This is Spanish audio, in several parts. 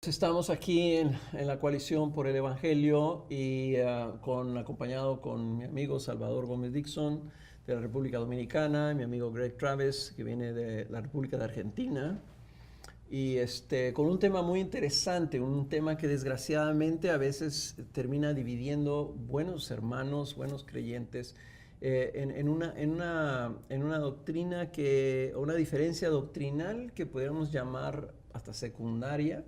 Estamos aquí en la coalición por el Evangelio y acompañado con mi amigo Salvador Gómez Dixon de la República Dominicana, y mi amigo Greg Travis, que viene de la República de Argentina, y con un tema muy interesante, un tema que desgraciadamente a veces termina dividiendo buenos hermanos, buenos creyentes, en una doctrina una diferencia doctrinal que podríamos llamar hasta secundaria,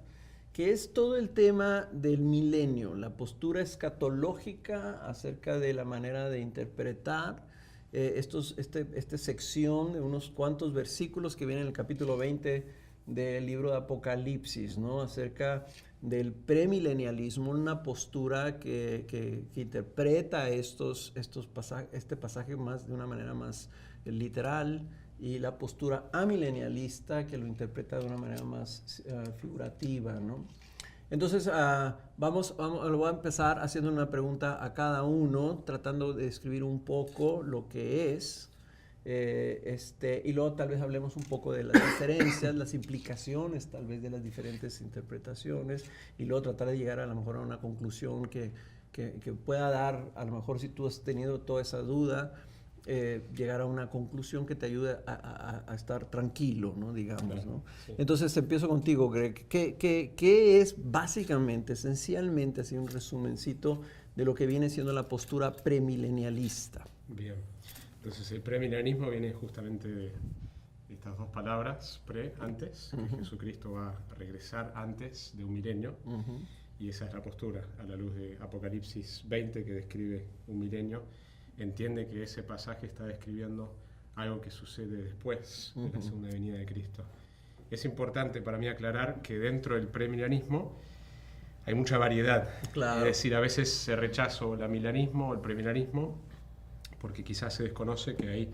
que es todo el tema del milenio, la postura escatológica acerca de la manera de interpretar esta sección de unos cuantos versículos que vienen en el capítulo 20 del libro de Apocalipsis, ¿no? Acerca del premilenialismo, una postura que interpreta este pasaje más de una manera más literal, y la postura amilenialista, que lo interpreta de una manera más figurativa, ¿no? Entonces, lo voy a empezar haciendo una pregunta a cada uno, tratando de describir un poco lo que es, y luego tal vez hablemos un poco de las diferencias, las implicaciones tal vez de las diferentes interpretaciones, y luego tratar de llegar a lo mejor a una conclusión que pueda dar, a lo mejor si tú has tenido toda esa duda, llegar a una conclusión que te ayude a estar tranquilo, ¿no? Digamos, claro, ¿no? Sí. Entonces empiezo contigo, Greg. ¿Qué es básicamente, esencialmente, así un resumencito de lo que viene siendo la postura premilenialista? Bien, entonces el premilenialismo viene justamente de estas dos palabras, antes, que Jesucristo va a regresar antes de un milenio, y esa es la postura a la luz de Apocalipsis 20, que describe un milenio. Entiende que ese pasaje está describiendo algo que sucede después de la segunda venida de Cristo. Es importante para mí aclarar que dentro del premilenialismo hay mucha variedad. Claro. Es decir, a veces se rechaza el amilenismo o el premilenialismo porque quizás se desconoce que hay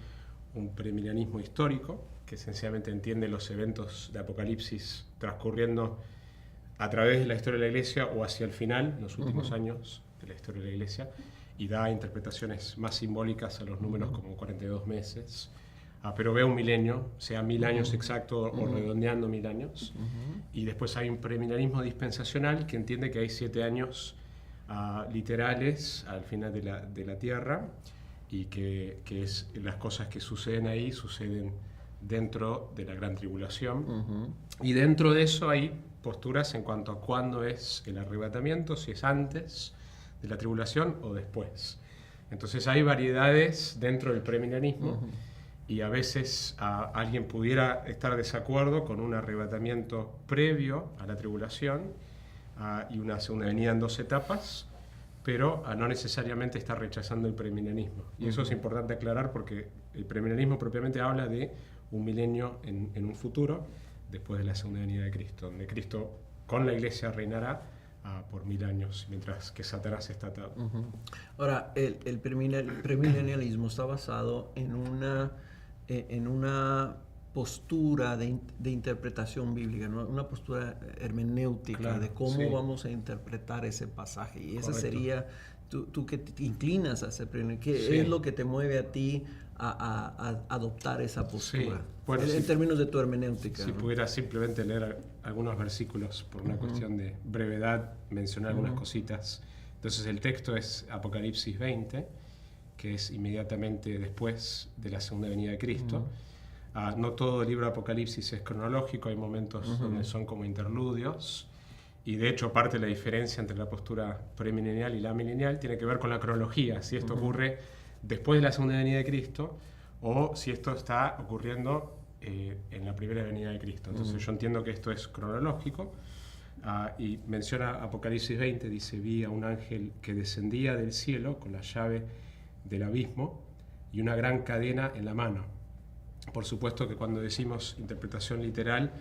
un premilenialismo histórico que esencialmente entiende los eventos de Apocalipsis transcurriendo a través de la historia de la Iglesia o hacia el final, los últimos años de la historia de la Iglesia, y da interpretaciones más simbólicas a los números como 42 meses, pero ve un milenio, sea 1000 años exactos o redondeando 1000 años, y después hay un premilenialismo dispensacional que entiende que hay 7 años literales al final de la Tierra, y que es las cosas que suceden ahí suceden dentro de la gran tribulación, y dentro de eso hay posturas en cuanto a cuándo es el arrebatamiento, si es antes de la tribulación o después. Entonces hay variedades dentro del premilenialismo, y a veces alguien pudiera estar de desacuerdo con un arrebatamiento previo a la tribulación y una segunda venida en 2 etapas, pero no necesariamente está rechazando el premilenialismo. Y eso es importante aclarar porque el premilenialismo propiamente habla de un milenio en un futuro, después de la segunda venida de Cristo, donde Cristo con la Iglesia reinará por 1000 años, mientras que Satanás está atado. Ahora, el premilenialismo está basado en una postura de interpretación bíblica, ¿no? Una postura hermenéutica, claro, de cómo vamos a interpretar ese pasaje. Y esa sería, tú que te inclinas a ese premilenialismo, ¿qué es lo que te mueve a ti a adoptar esa postura? Bueno, en términos de tu hermenéutica. Si pudiera simplemente leer algunos versículos por una cuestión de brevedad, mencionar algunas cositas. Entonces el texto es Apocalipsis 20, que es inmediatamente después de la segunda venida de Cristo. No todo el libro de Apocalipsis es cronológico, hay momentos donde son como interludios, y de hecho parte de la diferencia entre la postura premilenial y la milenial tiene que ver con la cronología, si esto ocurre después de la segunda venida de Cristo o si esto está ocurriendo en la primera venida de Cristo. Entonces yo entiendo que esto es cronológico, y menciona Apocalipsis 20, dice: vi a un ángel que descendía del cielo con la llave del abismo y una gran cadena en la mano. Por supuesto que cuando decimos interpretación literal,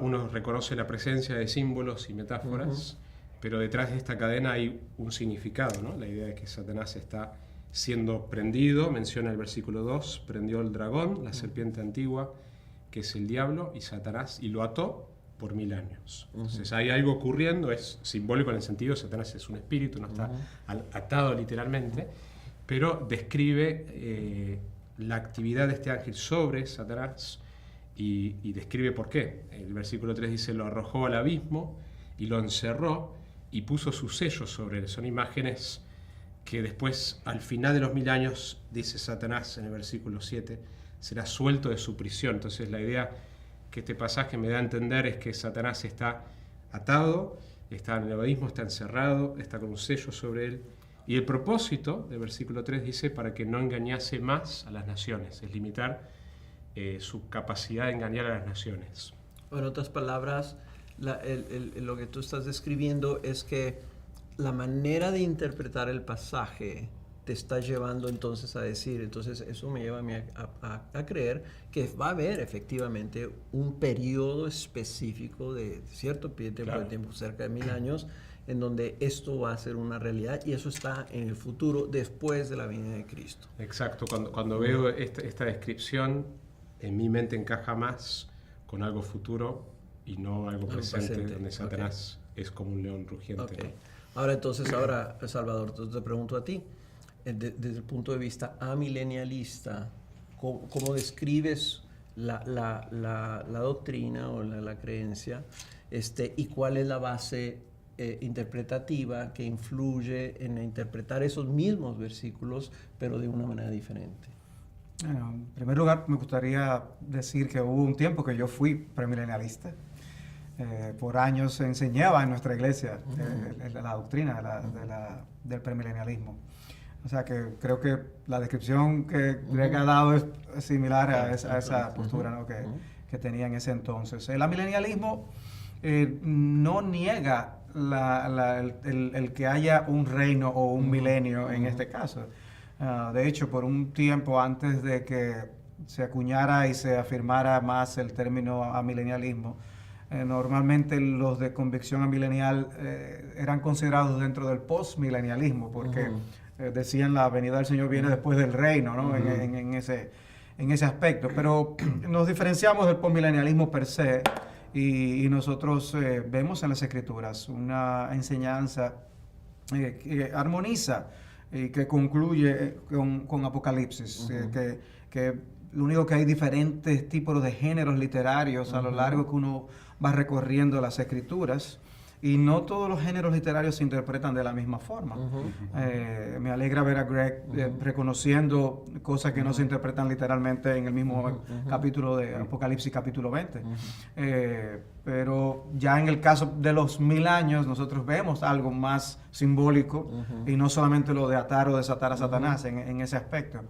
uno reconoce la presencia de símbolos y metáforas, pero detrás de esta cadena hay un significado, ¿no? La idea de que Satanás está siendo prendido, menciona el versículo 2, prendió el dragón, la serpiente antigua, que es el diablo, y Satanás, y lo ató por 1000 años. Entonces hay algo ocurriendo, es simbólico en el sentido, Satanás es un espíritu, no está atado literalmente, pero describe la actividad de este ángel sobre Satanás y describe por qué. El versículo 3 dice: lo arrojó al abismo y lo encerró y puso su sello sobre él. Son imágenes que después, al final de los 1000 años, dice Satanás en el versículo 7, será suelto de su prisión. Entonces la idea que este pasaje me da a entender es que Satanás está atado, está en el egoísmo, está encerrado, está con un sello sobre él. Y el propósito del versículo 3 dice para que no engañase más a las naciones, es limitar su capacidad de engañar a las naciones. En otras palabras, lo que tú estás describiendo es que la manera de interpretar el pasaje te está llevando entonces a decir, entonces eso me lleva a mí a creer que va a haber efectivamente un periodo específico de cierto tiempo, Claro. de tiempo, cerca de 1000 años, en donde esto va a ser una realidad y eso está en el futuro después de la venida de Cristo. Exacto, cuando veo esta descripción, en mi mente encaja más con algo futuro y no algo presente, donde Satanás es como un león rugiente. Okay. ¿No? Ahora, Salvador, te pregunto a ti, desde el punto de vista amilenialista, ¿cómo describes la doctrina o la creencia y cuál es la base interpretativa que influye en interpretar esos mismos versículos, pero de una manera diferente? Bueno, en primer lugar, me gustaría decir que hubo un tiempo que yo fui premilenialista. Por años enseñaba en nuestra iglesia la doctrina del premilenialismo. O sea que creo que la descripción que Greg ha dado es similar a esa postura, ¿no? que tenía en ese entonces. El amilenialismo no niega el que haya un reino o un milenio en este caso. De hecho, por un tiempo antes de que se acuñara y se afirmara más el término amilenialismo, normalmente los de convicción amilenial eran considerados dentro del postmilenialismo, porque decían la venida del Señor viene después del reino, ¿no? en ese aspecto. Pero nos diferenciamos del postmilenialismo per se y nosotros vemos en las Escrituras una enseñanza que armoniza y que concluye con Apocalipsis, que lo único que hay diferentes tipos de géneros literarios a lo largo que uno va recorriendo las Escrituras y no todos los géneros literarios se interpretan de la misma forma. Me alegra ver a Greg reconociendo cosas que no se interpretan literalmente en el mismo capítulo de Apocalipsis, capítulo 20. Pero ya en el caso de los 1000 años nosotros vemos algo más simbólico y no solamente lo de atar o desatar a Satanás en ese aspecto.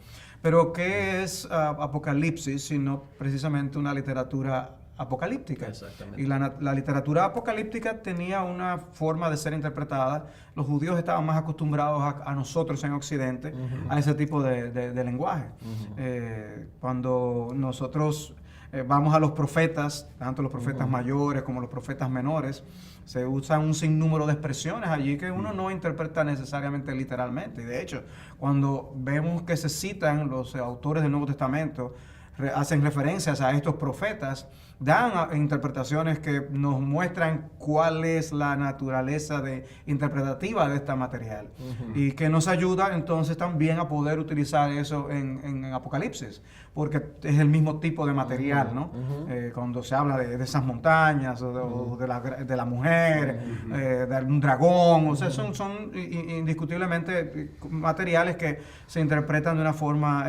Pero ¿qué es Apocalipsis sino precisamente una literatura apocalíptica? Exactamente. Y la literatura apocalíptica tenía una forma de ser interpretada. Los judíos estaban más acostumbrados a nosotros en Occidente a ese tipo de lenguaje. Cuando nosotros vamos a los profetas, tanto los profetas mayores como los profetas menores, se usan un sinnúmero de expresiones allí que uno no interpreta necesariamente literalmente. Y de hecho, cuando vemos que se citan los autores del Nuevo Testamento, hacen referencias a estos profetas, dan interpretaciones que nos muestran cuál es la naturaleza interpretativa de este material y que nos ayuda entonces también a poder utilizar eso en Apocalipsis, porque es el mismo tipo de material, ¿no? Cuando se habla de esas montañas o de la mujer, de un dragón, o sea, son indiscutiblemente materiales que se interpretan de una forma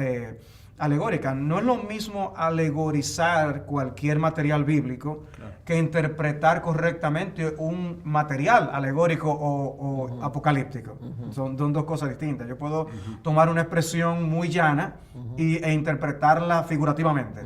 alegórica. No es lo mismo alegorizar cualquier material bíblico que interpretar correctamente un material alegórico o apocalíptico. Son dos cosas distintas. Yo puedo tomar una expresión muy llana e interpretarla figurativamente.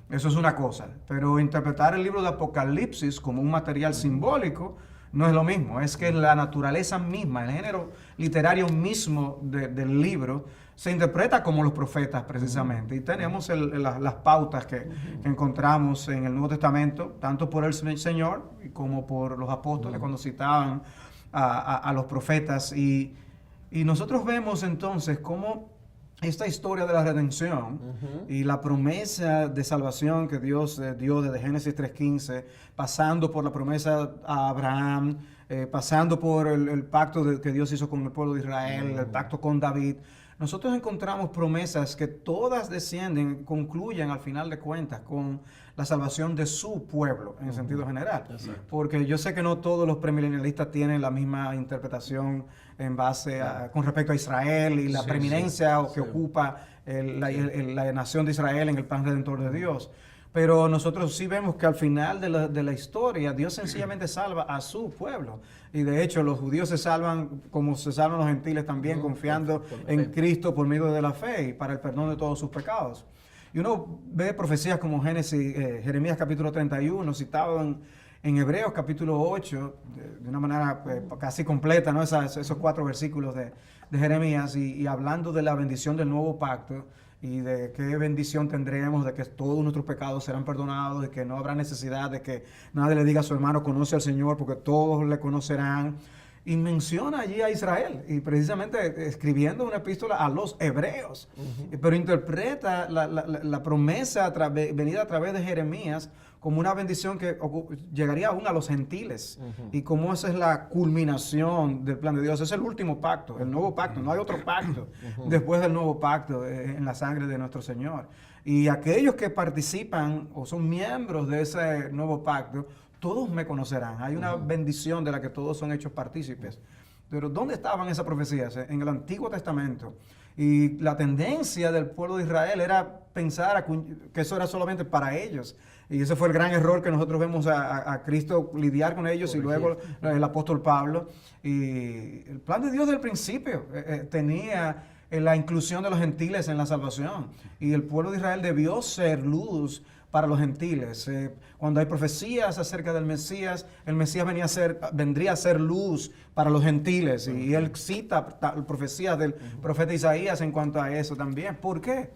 Eso es una cosa. Pero interpretar el libro de Apocalipsis como un material simbólico no es lo mismo. Es que la naturaleza misma, el género literario mismo del libro se interpreta como los profetas precisamente. Y tenemos las pautas que encontramos en el Nuevo Testamento, tanto por el Señor como por los apóstoles cuando citaban a los profetas. Y nosotros vemos entonces cómo esta historia de la redención y la promesa de salvación que Dios dio desde Génesis 3:15, pasando por la promesa a Abraham, pasando por el pacto que Dios hizo con el pueblo de Israel, el pacto con David, nosotros encontramos promesas que todas descienden, concluyen al final de cuentas con la salvación de su pueblo, en sentido general. Exacto. Porque yo sé que no todos los premilenialistas tienen la misma interpretación en base con respecto a Israel y la Sí, preeminencia que sí. ocupa la nación de Israel en el plan redentor de Dios. Pero nosotros sí vemos que al final de la historia, Dios sencillamente salva a su pueblo. Y de hecho, los judíos se salvan como se salvan los gentiles también, confiando por la en fe. Cristo por medio de la fe y para el perdón de todos sus pecados. Y uno ve profecías como Jeremías capítulo 31, citado en Hebreos capítulo 8, de una manera casi completa, ¿no? Esos 4 versículos de Jeremías, y hablando de la bendición del nuevo pacto, y de qué bendición tendremos, de que todos nuestros pecados serán perdonados, de que no habrá necesidad de que nadie le diga a su hermano conoce al Señor, porque todos le conocerán. Y menciona allí a Israel, y precisamente escribiendo una epístola a los hebreos, pero interpreta la promesa venida a través de Jeremías como una bendición que llegaría aún a los gentiles, y como esa es la culminación del plan de Dios. Es el último pacto, el nuevo pacto, no hay otro pacto después del nuevo pacto en la sangre de nuestro Señor. Y aquellos que participan o son miembros de ese nuevo pacto, todos me conocerán. Hay una bendición de la que todos son hechos partícipes. Pero ¿dónde estaban esas profecías? En el Antiguo Testamento. Y la tendencia del pueblo de Israel era pensar que eso era solamente para ellos. Y ese fue el gran error que nosotros vemos a Cristo lidiar con ellos, y luego el apóstol Pablo. Y el plan de Dios del principio tenía la inclusión de los gentiles en la salvación. Y el pueblo de Israel debió ser luz para los gentiles. Cuando hay profecías acerca del Mesías, el Mesías vendría a ser luz para los gentiles. Y él cita profecías del profeta Isaías en cuanto a eso también. ¿Por qué?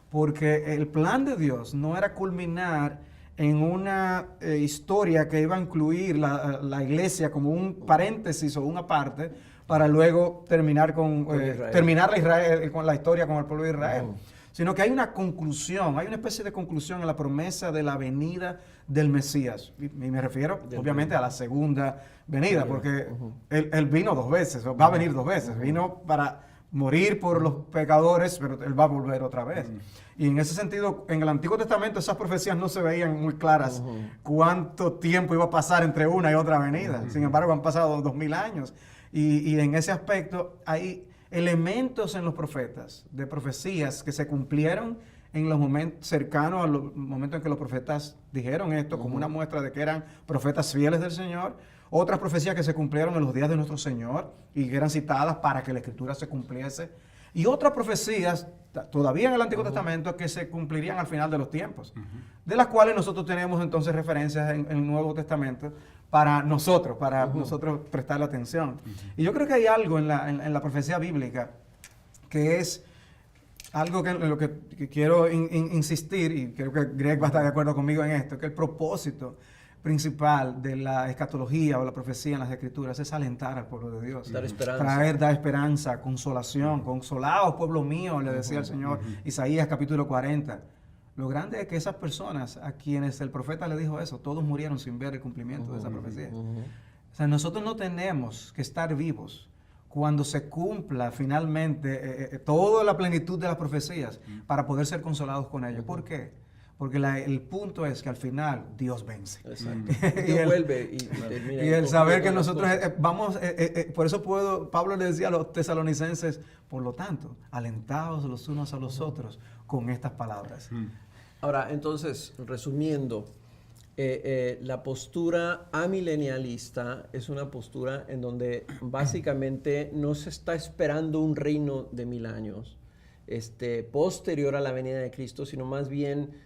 Porque el plan de Dios no era culminar en una historia que iba a incluir la iglesia como un paréntesis o una parte, para luego terminar con la historia con el pueblo de Israel. Sino que hay una conclusión, hay una especie de conclusión en la promesa de la venida del Mesías. Y me refiero, obviamente, a la segunda venida, porque él vino 2 veces, o va a venir 2 veces. Vino para morir por los pecadores, pero él va a volver otra vez. Y en ese sentido, en el Antiguo Testamento esas profecías no se veían muy claras cuánto tiempo iba a pasar entre una y otra venida. Sin embargo, han pasado 2000 años. Y en ese aspecto hay elementos en los profetas de profecías que se cumplieron en los momentos cercanos a los momentos en que los profetas dijeron esto, como una muestra de que eran profetas fieles del Señor. Otras profecías que se cumplieron en los días de nuestro Señor y que eran citadas para que la Escritura se cumpliese. Y otras profecías todavía en el Antiguo Testamento que se cumplirían al final de los tiempos, de las cuales nosotros tenemos entonces referencias en el Nuevo Testamento para nosotros prestarle atención. Y yo creo que hay algo en la profecía bíblica que es algo en lo que quiero insistir, y creo que Greg va a estar de acuerdo conmigo en esto, que el propósito principal de la escatología o la profecía en las Escrituras es alentar al pueblo de Dios. Dar esperanza. Dar esperanza, consolación. Consolaos, pueblo mío, le decía el Señor, Isaías capítulo 40. Lo grande es que esas personas a quienes el profeta le dijo eso, todos murieron sin ver el cumplimiento de esa profecía. O sea, nosotros no tenemos que estar vivos cuando se cumpla finalmente toda la plenitud de las profecías para poder ser consolados con ello. ¿Por qué? Porque el punto es que al final Dios vence. Exacto. Dios vuelve y termina. Y el saber que nosotros por eso Pablo le decía a los tesalonicenses, por lo tanto, alentaos los unos a los otros con estas palabras. Ahora, entonces, resumiendo, la postura amilenialista es una postura en donde básicamente no se está esperando un reino de 1000 años posterior a la venida de Cristo, sino más bien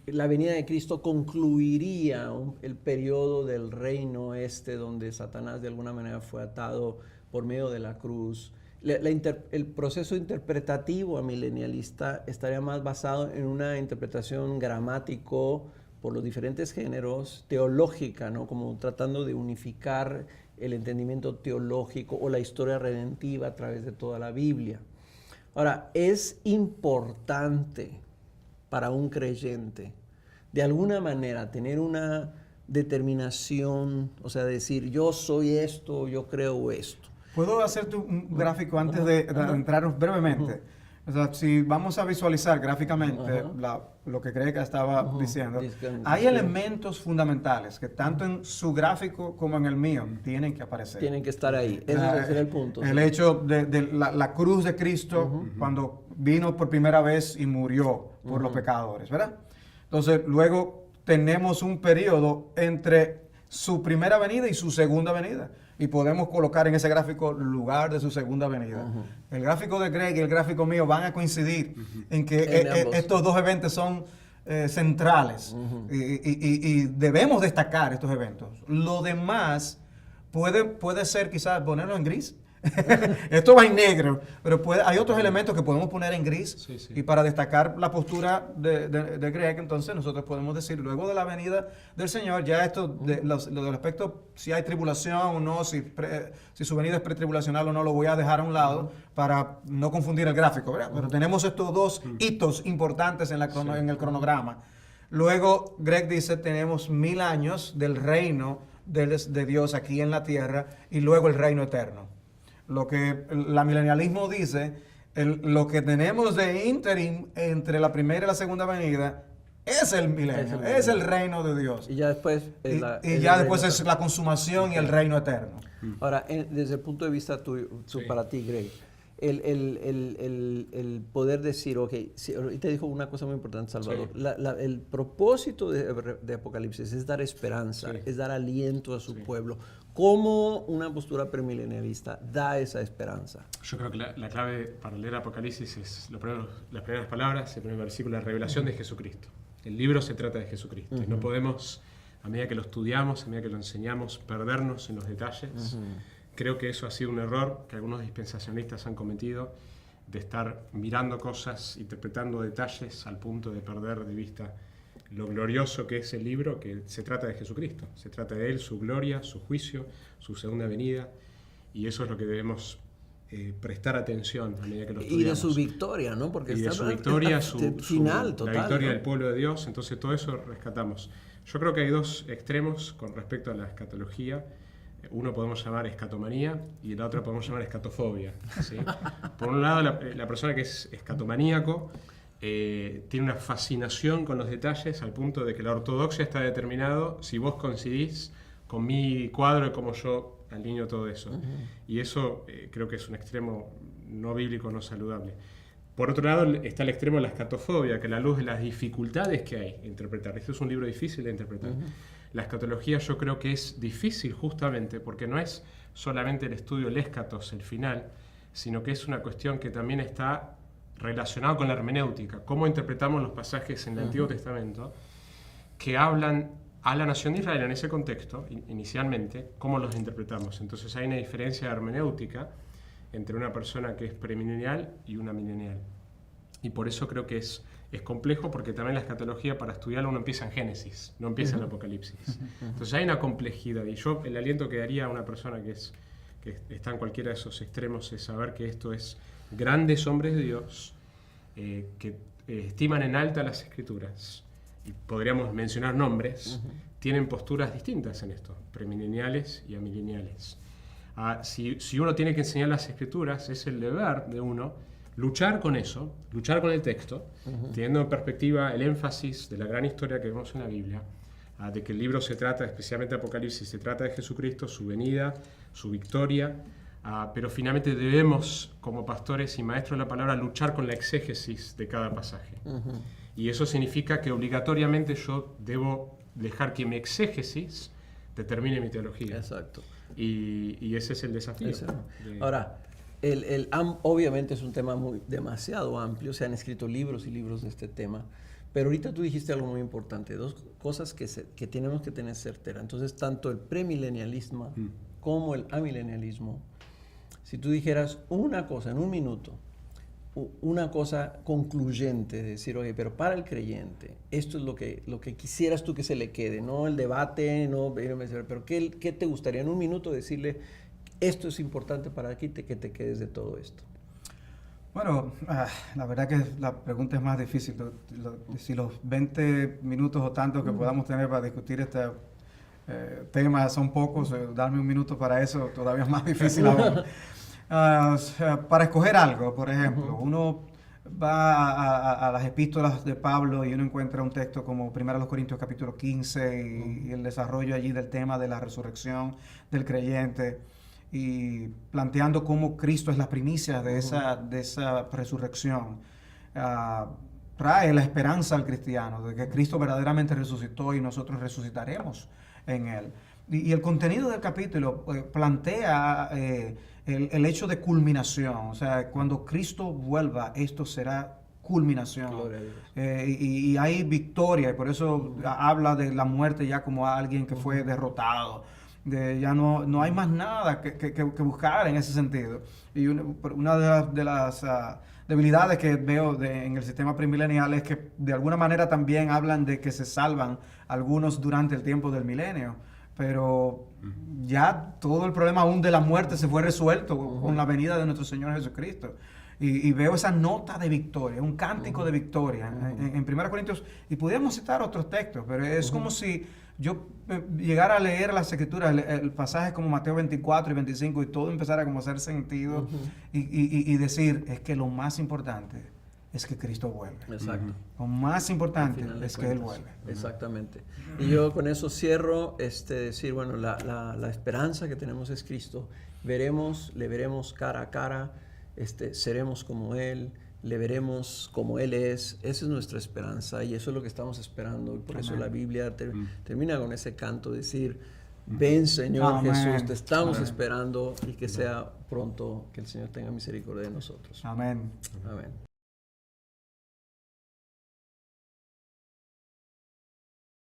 la venida de Cristo concluiría el periodo del reino donde Satanás de alguna manera fue atado por medio de la cruz. El proceso interpretativo amilenialista estaría más basado en una interpretación gramático por los diferentes géneros, teológica, ¿no? Como tratando de unificar el entendimiento teológico o la historia redentiva a través de toda la Biblia. Ahora, es importante para un creyente, de alguna manera, tener una determinación, o sea, decir, yo soy esto, yo creo esto. ¿Puedo hacerte un gráfico antes de entrar brevemente? O sea, si vamos a visualizar gráficamente lo que Greg estaba diciendo, hay elementos fundamentales que tanto en su gráfico como en el mío tienen que aparecer. Tienen que estar ahí. Ese es el punto. El hecho de la cruz de Cristo cuando vino por primera vez y murió por los pecadores, ¿verdad? Entonces, luego tenemos un periodo entre su primera venida y su segunda venida. Y podemos colocar en ese gráfico el lugar de su segunda venida. El gráfico de Greg y el gráfico mío van a coincidir en que estos dos eventos son centrales y debemos destacar estos eventos. Lo demás puede ser quizás ponerlo en gris. Esto va en negro, pero hay otros elementos que podemos poner en gris y para destacar la postura de Greg, entonces nosotros podemos decir, luego de la venida del Señor, ya esto, lo del aspecto, si hay tribulación o no, si su venida es pretribulacional o no, lo voy a dejar a un lado para no confundir el gráfico, ¿verdad? Pero tenemos estos dos hitos importantes en el cronograma. Luego, Greg dice, tenemos 1000 años del reino de Dios aquí en la tierra y luego el reino eterno. Lo que la milenialismo dice, lo que tenemos de interim entre la primera y la segunda venida es el milenio, es el reino de Dios. Y ya después después es la consumación y el reino eterno. Ahora, desde el punto de vista tuyo, para ti, Greg, el poder decir, y te dijo una cosa muy importante, Salvador, el propósito de Apocalipsis es dar esperanza, es dar aliento a su pueblo. ¿Cómo una postura premilenialista da esa esperanza? Yo creo que la clave para leer Apocalipsis es las primeras palabras, el primer versículo, la revelación de Jesucristo. El libro se trata de Jesucristo. Y no podemos, a medida que lo estudiamos, a medida que lo enseñamos, perdernos en los detalles. Creo que eso ha sido un error que algunos dispensacionalistas han cometido, de estar mirando cosas, interpretando detalles al punto de perder de vista lo glorioso que es el libro, que se trata de Jesucristo. Se trata de Él, su gloria, su juicio, su segunda venida, y eso es lo que debemos prestar atención a medida que lo estudiamos. Y de su victoria, ¿no? Porque y de su victoria, final, total, la victoria ¿no? del pueblo de Dios, entonces todo eso rescatamos. Yo creo que hay dos extremos con respecto a la escatología. Uno podemos llamar escatomanía y la otra podemos llamar escatofobia, ¿sí? Por un lado, la persona que es escatomaníaco tiene una fascinación con los detalles al punto de que la ortodoxia está determinado si vos coincidís con mi cuadro de cómo yo alineo todo eso. Y eso creo que es un extremo no bíblico, no saludable. Por otro lado está el extremo de la escatofobia, que a la luz de las dificultades que hay interpretar. Este es un libro difícil de interpretar. La escatología yo creo que es difícil justamente porque no es solamente el estudio del escatos, el final, sino que es una cuestión que también está relacionado con la hermenéutica, cómo interpretamos los pasajes en el Antiguo Testamento que hablan a la nación de Israel en ese contexto, inicialmente, cómo los interpretamos. Entonces hay una diferencia hermenéutica entre una persona que es premilenial y una milenial. Y por eso creo que es complejo, porque también la escatología, para estudiarla, uno empieza en Génesis, no empieza en Apocalipsis. Entonces hay una complejidad, y yo el aliento que daría a una persona que está en cualquiera de esos extremos es saber que esto es grandes hombres de Dios que estiman en alta las Escrituras, y podríamos mencionar nombres, tienen posturas distintas en esto, premileniales y amileniales. Si uno tiene que enseñar las Escrituras, es el deber de uno luchar con eso, luchar con el texto, teniendo en perspectiva el énfasis de la gran historia que vemos en la Biblia, de que el libro se trata, especialmente Apocalipsis, se trata de Jesucristo, su venida, su victoria, pero finalmente debemos, como pastores y maestros de la palabra, luchar con la exégesis de cada pasaje. Y eso significa que obligatoriamente yo debo dejar que mi exégesis determine mi teología. Exacto. Y ese es el desafío. Ahora, obviamente es un tema demasiado amplio, se han escrito libros y libros de este tema, pero ahorita tú dijiste algo muy importante, dos cosas que tenemos que tener certera. Entonces, tanto el premilenialismo como el amilenialismo, si tú dijeras una cosa en un minuto, una cosa concluyente, de decir, oye, pero para el creyente, esto es lo que quisieras tú que se le quede, no el debate, pero ¿qué te gustaría en un minuto decirle, esto es importante para ti, que te quedes de todo esto? Bueno, la verdad que la pregunta es más difícil. Si los 20 minutos o tanto que podamos tener para discutir temas son pocos, darme un minuto para eso todavía es más difícil aún. Para escoger algo, por ejemplo, uno va a las epístolas de Pablo y uno encuentra un texto como 1 Corintios capítulo 15 y el desarrollo allí del tema de la resurrección del creyente y planteando cómo Cristo es la primicia de esa resurrección. Trae la esperanza al cristiano de que Cristo verdaderamente resucitó y nosotros resucitaremos en él. Y el contenido del capítulo plantea el hecho de culminación, o sea, cuando Cristo vuelva, esto será culminación. Y hay victoria, y por eso habla de la muerte ya como alguien que fue derrotado. Ya no hay más nada que buscar en ese sentido. Y una de las debilidades que veo en el sistema premilenial es que de alguna manera también hablan de que se salvan algunos durante el tiempo del milenio. Pero ya todo el problema aún de la muerte se fue resuelto con la venida de nuestro Señor Jesucristo. Y veo esa nota de victoria, un cántico de victoria en 1 Corintios. Y pudiéramos citar otros textos, pero es como si yo llegara a leer las Escrituras, el pasaje como Mateo 24 y 25, y todo empezara como a hacer sentido y decir, es que lo más importante es que Cristo vuelve. Exacto. Lo más importante es que Él vuelve. Exactamente. Y yo con eso cierro, decir, bueno, la esperanza que tenemos es Cristo. Le veremos cara a cara, seremos como Él, le veremos como Él es. Esa es nuestra esperanza y eso es lo que estamos esperando. Y por eso la Biblia termina con ese canto, decir, ven Señor Jesús, te estamos esperando y que sea pronto que el Señor tenga misericordia de nosotros. Amén. Amén.